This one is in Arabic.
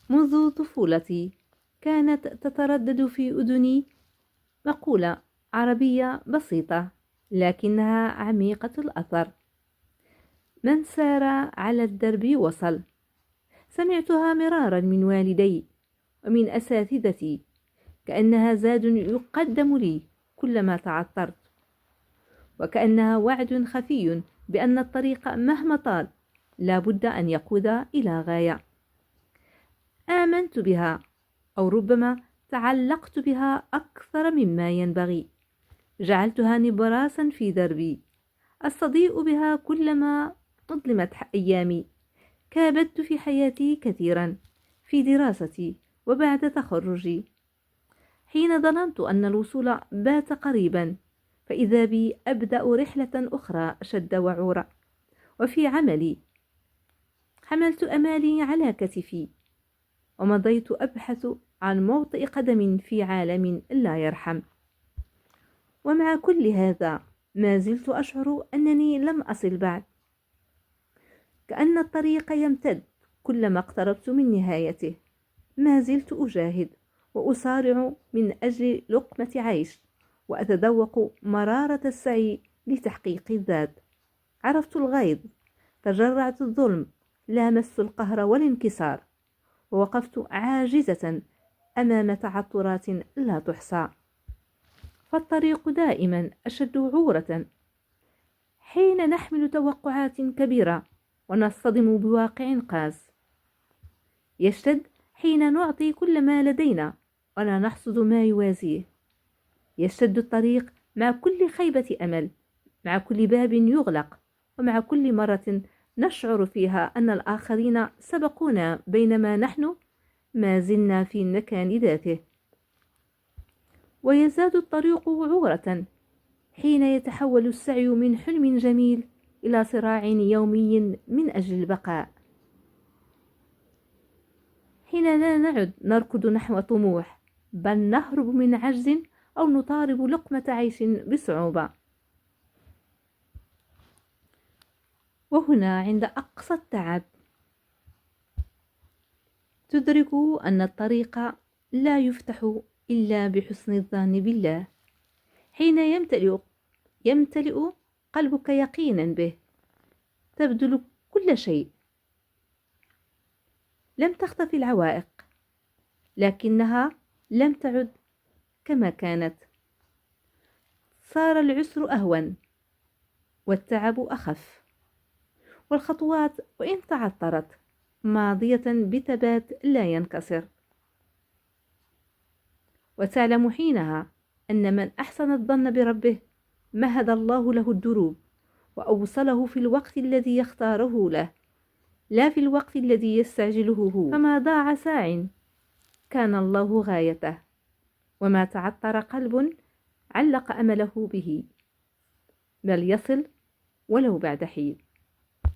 منذ طفولتي كانت تتردد في أذني مقولة عربية بسيطة لكنها عميقة الأثر: من سار على الدرب وصل. سمعتها مرارا من والدي ومن أساتذتي، كأنها زاد يقدم لي كلما تعثرت، وكأنها وعد خفي بأن الطريق مهما طال لا بد أن يقود إلى غاية. آمنت بها، أو ربما تعلقت بها أكثر مما ينبغي. جعلتها نبراسا في دربي أستضيء بها كلما أظلمت أيامي. كابدت في حياتي كثيرا، في دراستي وبعد تخرجي. حين ظننت أن الوصول بات قريبا، فإذا بي أبدأ رحلة أخرى أشد وعورا. وفي عملي حملت أمالي على كتفي، ومضيت أبحث عن موطئ قدم في عالم لا يرحم. ومع كل هذا ما زلت أشعر أنني لم أصل بعد، كأن الطريق يمتد كلما اقتربت من نهايته. ما زلت أجاهد وأصارع من أجل لقمة عيش، وأتذوق مرارة السعي لتحقيق الذات. عرفت الغيظ، تجرعت الظلم، لامست القهر والانكسار، ووقفت عاجزة أمام تعثرات لا تحصى. فالطريق دائما أشد عورة حين نحمل توقعات كبيرة ونصطدم بواقع قاس. يشتد حين نعطي كل ما لدينا ولا نحصد ما يوازيه. يشتد الطريق مع كل خيبة أمل، مع كل باب يغلق، ومع كل مرة نشعر فيها أن الآخرين سبقونا بينما نحن ما زلنا في المكان ذاته. ويزداد الطريق عورة حين يتحول السعي من حلم جميل إلى صراع يومي من أجل البقاء، حين لا نعد نركض نحو طموح، بل نهرب من عجز أو نطالب لقمة عيش بصعوبة. وهنا عند أقصى التعب تدرك أن الطريق لا يفتح إلا بحسن الظن بالله. حين يمتلئ قلبك يقينا به تبذل كل شيء. لم تختفي العوائق، لكنها لم تعد كما كانت. صار العسر أهون والتعب أخف، والخطوات وإن تعثرت ماضية بثبات لا ينكسر. وتعلم حينها أن من أحسن الظن بربه مهد الله له الدروب وأوصله في الوقت الذي يختاره له، لا في الوقت الذي يستعجله هو. فما ضاع ساع كان الله غايته، وما تعثر قلب علق أمله به، بل يصل ولو بعد حين.